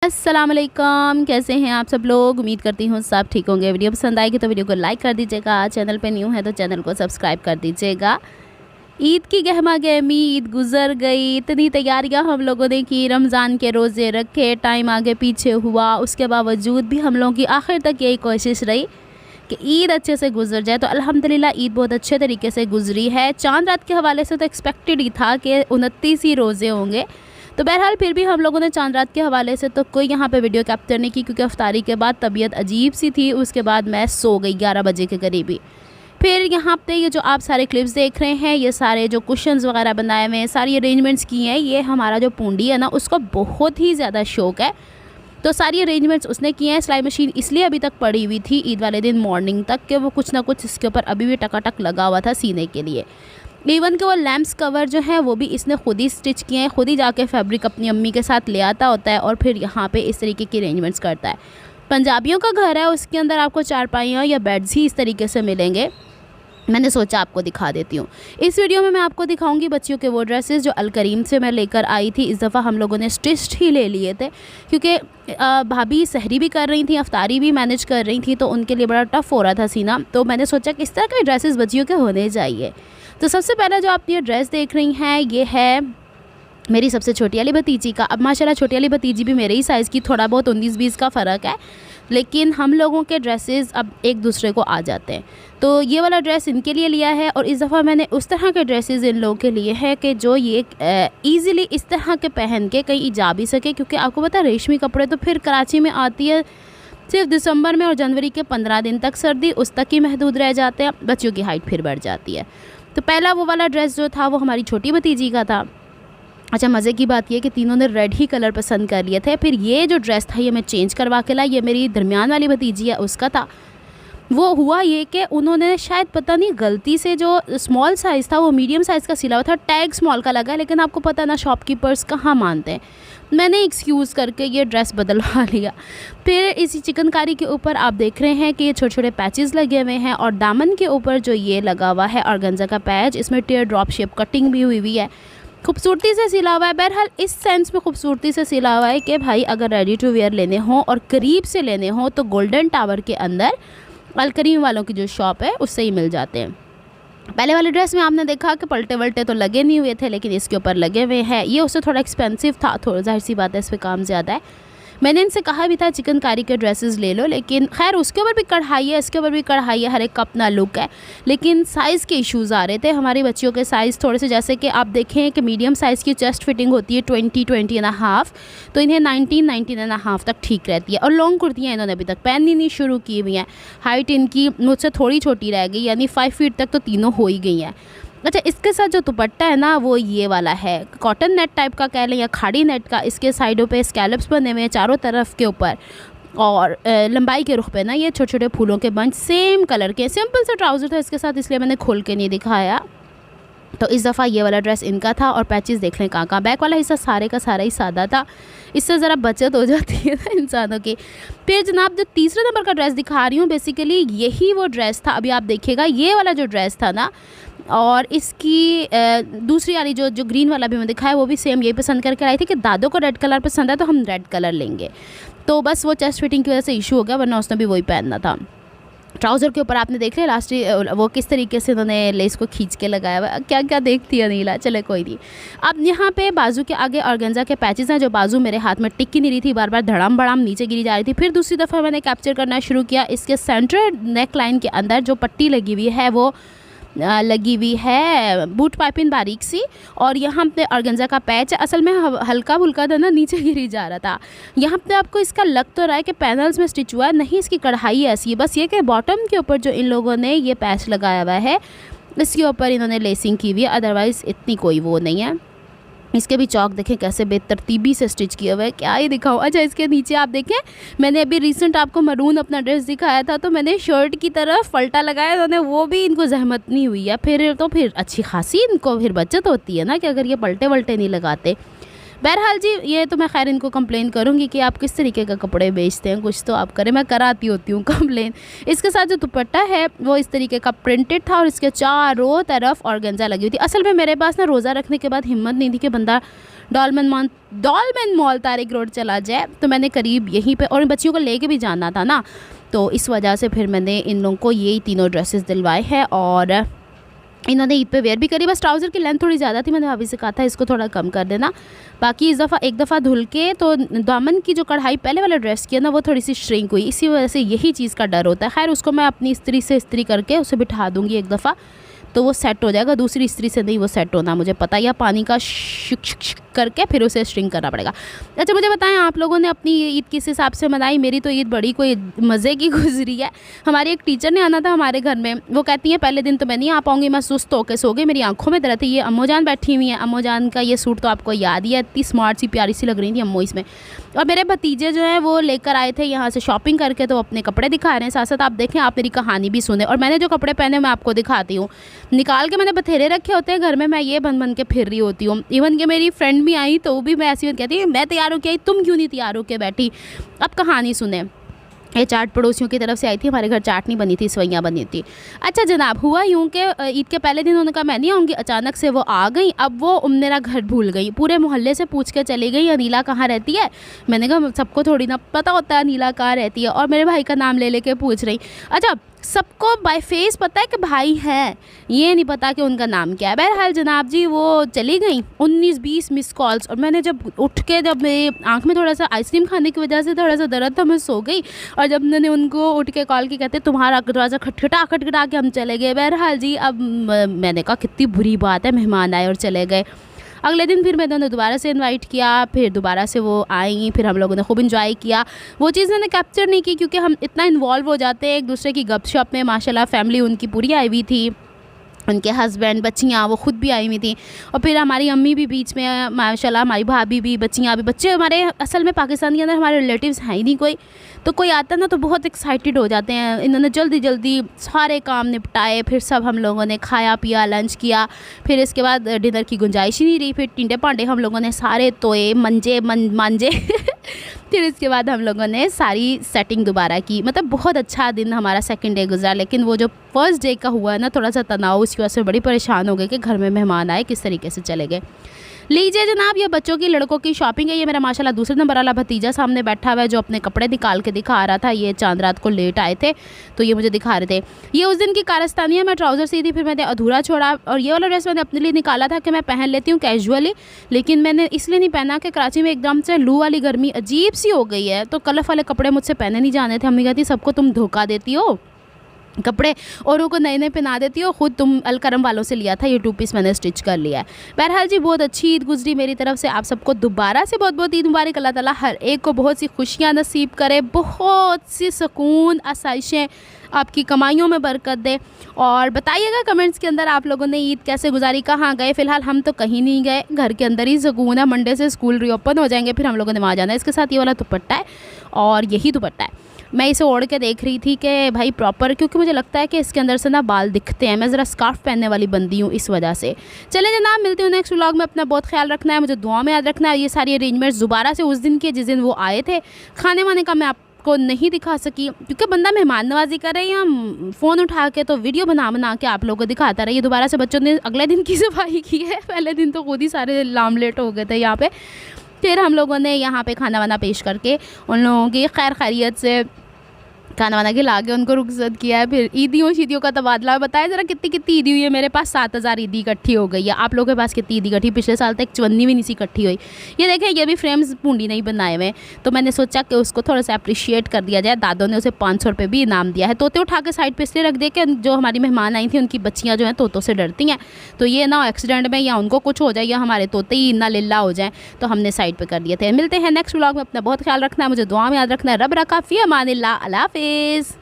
अस्सलाम वालेकुम, कैसे हैं आप सब लोग। उम्मीद करती हूँ सब ठीक होंगे। वीडियो पसंद आएगी तो वीडियो को लाइक कर दीजिएगा, चैनल पे न्यू है तो चैनल को सब्सक्राइब कर दीजिएगा। ईद की गहमा गहमी, ईद गुजर गई, इतनी तैयारियां हम लोगों ने की, रमज़ान के रोज़े रखे, टाइम आगे पीछे हुआ, उसके बावजूद भी हम लोगों की आखिर तक यही कोशिश रही कि ईद अच्छे से गुजर जाए। तो अल्हम्दुलिल्लाह ईद बहुत अच्छे तरीके से गुजरी है। चांद रात के हवाले से तो एक्सपेक्टेड ही था कि 29 ही रोज़े होंगे, तो बहरहाल फिर भी हम लोगों ने चांद रात के हवाले से तो कोई यहाँ पे वीडियो कैप्चर नहीं की, क्योंकि अफ्तारी के बाद तबीयत अजीब सी थी। उसके बाद मैं सो गई 11 बजे के करीब ही। फिर यहाँ पे ये जो आप सारे क्लिप्स देख रहे हैं, ये सारे जो कुशन्स वगैरह बनाए हुए हैं, सारी अरेंजमेंट्स की हैं, ये हमारा जो पूंडी है ना, उसको बहुत ही ज़्यादा शौक़ है, तो सारी अरेंजमेंट्स उसने किए हैं। सिलाई मशीन इसलिए अभी तक पड़ी हुई थी ईद वाले दिन मॉर्निंग तक कि वो कुछ ना कुछ इसके ऊपर अभी भी टकाटक लगा हुआ था सीने के लिए। इवन के वो लैम्प्स कवर जो है वो भी इसने खुद ही स्टिच किए हैं, खुद ही जाके फैब्रिक अपनी अम्मी के साथ ले आता होता है और फिर यहाँ पे इस तरीके की अरेंजमेंट्स करता है। पंजाबियों का घर है, उसके अंदर आपको चारपाइयाँ या बेड्स ही इस तरीके से मिलेंगे। मैंने सोचा आपको दिखा देती हूँ। इस वीडियो में मैं आपको दिखाऊंगी बच्चियों के वो ड्रेसेस जो अल करीम से मैं लेकर आई थी। इस दफ़ा हम लोगों ने स्टिच्ड ही ले लिए थे, क्योंकि भाभी सहरी भी कर रही थी, अफ्तारी भी मैनेज कर रही थी, तो उनके लिए बड़ा टफ़ हो रहा था सीना। तो मैंने सोचा कि इस तरह के ड्रेसेस बच्चियों के होने चाहिए। तो सबसे पहला जो आप ये ड्रेस देख रही हैं, ये है मेरी सबसे छोटी वाली भतीजी का। अब माशाल्लाह छोटी वाली भतीजी भी मेरे ही साइज़ की, थोड़ा बहुत 19-20 का फ़र्क है, लेकिन हम लोगों के ड्रेसेस अब एक दूसरे को आ जाते हैं। तो ये वाला ड्रेस इनके लिए लिया है, और इस दफ़ा मैंने उस तरह के ड्रेसेस इन लोगों के लिए हैं कि जो ये ईज़िली इस तरह के पहन के कहीं जा भी सके, क्योंकि आपको पता है रेशमी कपड़े तो फिर कराची में आती है सिर्फ दिसंबर में, और जनवरी के 15 दिन तक सर्दी उस तक ही महदूद रह जाते हैं, बच्चों की हाइट फिर बढ़ जाती है। तो पहला वो वाला ड्रेस जो था वो हमारी छोटी भतीजी का था। अच्छा, मज़े की बात ये कि तीनों ने रेड ही कलर पसंद कर लिए थे। फिर ये जो ड्रेस था ये मैं चेंज करवा के लाई, ये मेरी दरमियान वाली भतीजी है उसका था। वो हुआ ये कि उन्होंने शायद पता नहीं गलती से जो स्मॉल साइज़ था वो मीडियम साइज़ का सिला हुआ था, टैग स्मॉल का लगा, लेकिन आपको पता ना शॉपकीपर्स कहाँ मानते हैं। मैंने एक्सक्यूज़ करके ये ड्रेस बदलवा लिया। फिर इसी चिकनकारी के ऊपर आप देख रहे हैं कि ये छोटे छोटे पैचेस लगे हुए हैं, और दामन के ऊपर जो ये लगा हुआ है ऑर्गेन्जा का पैच, इसमें टीयर ड्रॉप शेप कटिंग भी हुई हुई है, खूबसूरती से सिला हुआ है। बहरहाल इस सेंस में खूबसूरती से सिला हुआ है कि भाई अगर रेडी टू वेयर लेने हों और करीब से लेने हों तो गोल्डन टावर के अंदर अल करीम वालों की जो शॉप है उससे ही मिल जाते हैं। पहले वाले ड्रेस में आपने देखा कि पलटे वलटे तो लगे नहीं हुए थे, लेकिन इसके ऊपर लगे हुए हैं। ये उससे थोड़ा एक्सपेंसिव था, थोड़ा जाहिर सी बात है इस पर काम ज़्यादा है। मैंने इनसे कहा भी था चिकनकारी के ड्रेसेस ले लो, लेकिन खैर उसके ऊपर भी कढ़ाई है, इसके ऊपर भी कढ़ाई है, हर एक का अपना लुक है, लेकिन साइज़ के इश्यूज़ आ रहे थे। हमारी बच्चियों के साइज़ थोड़े से, जैसे कि आप देखें कि मीडियम साइज़ की चेस्ट फिटिंग होती है 20-20.5, तो इन्हें 19-19.5 तक ठीक रहती है। और लॉन्ग कुर्तियाँ इन्होंने अभी तक पहननी नहीं शुरू की हुई हैं। हाइट इनकी मुझसे थोड़ी छोटी रह गई, यानी 5 फीट तक तो तीनों हो ही गई हैं। अच्छा, इसके साथ जो दुपट्टा है ना वो ये वाला है, कॉटन नेट टाइप का कह लें या खाड़ी नेट का। इसके साइडों पे स्कैलप्स बने हुए हैं चारों तरफ के ऊपर, और लंबाई के रुख पे ना ये छोटे छोटे फूलों के बंच सेम कलर के। सिंपल सा ट्राउज़र था इसके साथ, इसलिए मैंने खोल के नहीं दिखाया। तो इस दफ़ा ये वाला ड्रेस इनका था, और पैचेस देख लें कहाँ। बैक वाला हिस्सा सारे का सारा ही सादा था, इससे ज़रा बचत हो जाती है ना इंसानों की। फिर जनाब जो तीसरे नंबर का ड्रेस दिखा रही हूँ, बेसिकली यही वो ड्रेस था। अभी आप देखिएगा ये वाला जो ड्रेस था ना, और इसकी दूसरी वाली जो ग्रीन वाला भी मैं दिखाया, वो भी सेम यही पसंद करके आई थी कि दादों को रेड कलर पसंद है तो हम रेड कलर लेंगे। तो बस वो चेस्ट फिटिंग की वजह से इशू हो गया, वरना उसने भी वही पहनना था। ट्राउज़र के ऊपर आपने देख लिया लास्ट वो किस तरीके से उन्होंने लेस को खींच के लगाया हुआ, क्या क्या देखती है नीला। चले कोई नहीं। अब यहाँ पे बाजू के आगे ऑर्गेन्जा के पैचेस हैं, जो बाजू मेरे हाथ में टिक ही नहीं रही थी, बार बार धड़ाम बड़ाम नीचे गिरी जा रही थी। फिर दूसरी दफ़ा मैंने कैप्चर करना शुरू किया। इसके सेंटर नेक लाइन के अंदर जो पट्टी लगी हुई है वो लगी हुई है बूट पाइपिंग बारीक सी, और यहाँ पे ऑर्गेन्जा का पैच है। असल में हल्का फुल्का था ना, नीचे गिरी जा रहा था। यहाँ पे आपको इसका लग तो रहा है कि पैनल्स में स्टिच हुआ है, नहीं, इसकी कढ़ाई ऐसी है। बस ये कि बॉटम के ऊपर जो इन लोगों ने ये पैच लगाया हुआ है इसके ऊपर इन्होंने लेसिंग की हुई है, अदरवाइज़ इतनी कोई वो नहीं है। इसके भी चौक देखें कैसे बेतरतीबी से स्टिच किया हुआ है, क्या ही दिखाऊँ। अच्छा, इसके नीचे आप देखें, मैंने अभी रिसेंट आपको मरून अपना ड्रेस दिखाया था, तो मैंने शर्ट की तरफ पलटा लगाया, उन्होंने वो भी इनको जहमत नहीं हुई है। फिर अच्छी खासी इनको फिर बचत होती है ना, कि अगर ये पलटे वलटे नहीं लगाते। बहरहाल जी, ये तो मैं खैर इनको कंप्लेन करूँगी कि आप किस तरीके का कपड़े बेचते हैं, कुछ तो आप करें। मैं कराती होती हूँ कंप्लेन। इसके साथ जो दुपट्टा है वो इस तरीके का प्रिंटेड था और इसके चारों तरफ ऑर्गेन्जा लगी हुई थी। असल में मेरे पास ना रोज़ा रखने के बाद हिम्मत नहीं थी कि बंदा डॉलमेन मॉल तारिक रोड चला जाए, तो मैंने करीब यहीं पे, और बच्चियों को लेके भी जाना था ना, तो इस वजह से फिर मैंने इन लोगों को यही तीनों ड्रेसेस दिलवाए हैं और इन्होंने ईद पे वेयर भी करी। बस ट्राउज़र की लेंथ थोड़ी ज़्यादा थी, मैंने भाभी से कहा था इसको थोड़ा कम कर देना। बाकी एक दफ़ा धुल के तो दामन की जो कढ़ाई पहले वाला ड्रेस की है ना, वो थोड़ी सी श्रिंक हुई, इसी वजह से यही चीज़ का डर होता है। खैर उसको मैं अपनी इस्त्री से इस्त्री करके उसे बिठा दूँगी एक दफ़ा, तो वो सेट हो जाएगा। दूसरी इस्त्री से नहीं वो सेट होना, मुझे पता, या पानी का शिक करके फिर उसे स्ट्रिंग करना पड़ेगा। अच्छा मुझे बताएं, आप लोगों ने अपनी ईद किस हिसाब से मनाई? मेरी तो ईद बड़ी कोई मज़े की गुजरी है। हमारी एक टीचर ने आना था हमारे घर में, वो कहती हैं पहले दिन तो मैं नहीं आ पाऊँगी, मैं सुस्त होकर सो गई, मेरी आंखों में दर्द थी। ये अम्मो जान बैठी हुई हैं, अम्मो जान का ये सूट तो आपको याद ही है, इतनी स्मार्ट सी प्यारी सी लग रही थी अम्मो इसमें। और मेरे भतीजे जो हैं वो लेकर आए थे यहाँ से शॉपिंग करके, तो अपने कपड़े दिखा रहे हैं। साथ साथ आप देखें, आप मेरी कहानी भी सुने, और मैंने जो कपड़े पहने मैं आपको दिखाती हूँ। निकाल के मैंने बथेरे रखे होते हैं घर में, मैं ये बन के फिर रही होती हूँ। इवन कि मेरी फ्रेंड भी आई तो वो भी मैं ऐसी कहती है, मैं तैयार होके आई, तुम क्यों नहीं तैयार होके बैठी? अब कहानी सुने। ये चाट पड़ोसियों की तरफ से आई थी, हमारे घर चाट नहीं बनी थी, सवैयाँ बनी थी। अच्छा जनाब, हुआ यूँ कि ईद के पहले दिन उन्होंने कहा मैं नहीं आऊँगी, अचानक से वो आ गई। अब वो मेरा घर भूल गई, पूरे मोहल्ले से पूछ के चली गई अनीला कहाँ रहती है। मैंने कहा सबको थोड़ी ना पता होता है अनीला कहाँ रहती है, और मेरे भाई का नाम ले लेके पूछ रही। अच्छा सबको बाय फेस पता है कि भाई हैं, ये नहीं पता कि उनका नाम क्या है। बहरहाल जनाब जी वो चली गई, 19-20 मिस कॉल्स, और मैंने जब उठ के, जब मेरी आंख में थोड़ा सा आइसक्रीम खाने की वजह से थोड़ा सा दर्द था, मैं सो गई। और जब मैंने उनको उठ के कॉल की, कहते तुम्हारा दरवाज़ा खटखटा के हम चले गए। बहरहाल जी अब मैंने कहा कितनी बुरी बात है, मेहमान आए और चले गए। अगले दिन फिर मैंने उन्हें दोबारा से इनवाइट किया, फिर दोबारा से वो आई, फिर हम लोगों ने खूब इन्जॉय किया। वो चीज़ मैंने कैप्चर नहीं की क्योंकि हम इतना इन्वॉल्व हो जाते हैं एक दूसरे की गपशप में। माशाल्लाह फैमिली उनकी पूरी आई हुई थी, उनके हस्बैंड, बच्चियाँ, वो ख़ुद भी आई हुई थी, और फिर हमारी अम्मी भी बीच में, माशाल्लाह हमारी भाभी भी, बच्चियाँ भी। बच्चे हमारे असल में पाकिस्तान के अंदर हमारे रिलेटिव्स हैं ही नहीं कोई, तो कोई आता है ना तो बहुत एक्साइटेड हो जाते हैं। इन्होंने जल्दी जल्दी सारे काम निपटाए, फिर सब हम लोगों ने खाया पिया, लंच किया। फिर इसके बाद डिनर की गुंजाइश ही नहीं रही, फिर टिंडे पांडे हम लोगों ने सारे तोए मांजे फिर इसके बाद हम लोगों ने सारी सेटिंग दोबारा की। मतलब बहुत अच्छा दिन हमारा सेकंड डे गुजरा, लेकिन वो जो फर्स्ट डे का हुआ है ना, थोड़ा सा तनाव, उसकी वजह से बड़ी परेशान हो गए कि घर में मेहमान आए किस तरीके से चले गए। लीजिए जनाब, ये बच्चों की, लड़कों की शॉपिंग है। ये मेरा माशाल्लाह दूसरे नंबर वाला भतीजा सामने बैठा हुआ है जो अपने कपड़े निकाल के दिखा रहा था। ये चांद रात को लेट आए थे तो ये मुझे दिखा रहे थे। ये उस दिन की कारस्तानी है, मैं ट्राउज़र सी थी, फिर मैंने अधूरा छोड़ा, और ये वाला ड्रेस मैंने अपने लिए निकाला था कि मैं पहन लेती हूँ कैजुअली, लेकिन मैंने इसलिए नहीं पहना कि कराची में एकदम से लू वाली गर्मी अजीब सी हो गई है, तो कलफ वाले कपड़े मुझसे पहने नहीं जाने थे। अम्मी कहती सबको तुम धोखा देती हो, कपड़े औरों को नए नए पहना देती हो, खुद तुम अलकरम वालों से लिया था, ये 2 पीस मैंने स्टिच कर लिया है। बहरहाल जी बहुत अच्छी ईद गुजरी मेरी तरफ से। आप सबको दोबारा से बहुत बहुत ईद मुबारक। अल्लाह ताला हर एक को बहुत सी खुशियाँ नसीब करे, बहुत सी सुकून, आसाइशें, आपकी कमाइयों में बरकत दे। और बताइएगा कमेंट्स के अंदर आप लोगों ने ईद कैसे गुजारी, कहाँ गए। फ़िलहाल हम तो कहीं नहीं गए, घर के अंदर ही सुकून है। मंडे से स्कूल रीओपन हो जाएंगे, फिर हम लोगों ने वहाँ जाना है। इसके साथ ये वाला दुपट्टा है और यही दुपट्टा है। मैं इसे ओढ़ के देख रही थी कि भाई प्रॉपर, क्योंकि मुझे लगता है कि इसके अंदर से ना बाल दिखते हैं। मैं ज़रा स्कार्फ पहनने वाली बंदी हूँ इस वजह से। चले जनाब, मिलती हूँ नेक्स्ट व्लॉग में। अपना बहुत ख्याल रखना है, मुझे दुआ में याद रखना है। ये सारी अरेंजमेंट्स दोबारा से उस दिन के जिस दिन वो आए थे, खाने वाने का मैं आपको नहीं दिखा सकी क्योंकि बंदा मेहमान नवाजी कर रहे हैं, हम फ़ोन उठा के तो वीडियो बना के आप लोगों को दिखाता रहे। दोबारा से बच्चों ने अगले दिन की सफाई की है, पहले दिन तो खुद ही सारे लामलेट हो गए थे यहाँ पे। फिर हम लोगों ने यहाँ पे खाना वाना पेश करके उन लोगों की खैर खैरियत से खाना वाना खिला के उनको रुखसत किया है। फिर ईदियों शीदियों का तबादला बताया ज़रा कितनी कितनी ईदी हुई है। मेरे पास 7000 ईदी इकट्ठी हो गई है। आप लोगों के पास कितनी ईदी इकट्ठी? पिछले साल तक 54 भी नहीं सी इकट्ठी हुई। ये देखें, ये भी फ्रेम्स पूंडी नहीं बनाए हुए, तो मैंने सोचा कि उसको थोड़ा सा अप्रिशिएट कर दिया जाए। दादों ने उसे 500 रुपये भी इनाम दिया है। तोते उठा के साइड पर इसलिए रख दे कि जो हमारी मेहमान आई थी उनकी बच्चियाँ जो हैं तोतों से डरती हैं, तो ये ना एक्सीडेंट में या उनको कुछ हो जाए या हमारे तोते ही इन्ना लिल्ला हो जाए, तो हमने साइड पर कर दिए थे। मिलते हैं नेक्स्ट व्लॉग में। अपना बहुत ख्याल रखना है, मुझे दुआ में याद रखना है। रब रखा फ़ी अमानिल्लाह। अल्लाह हाफ़िज़।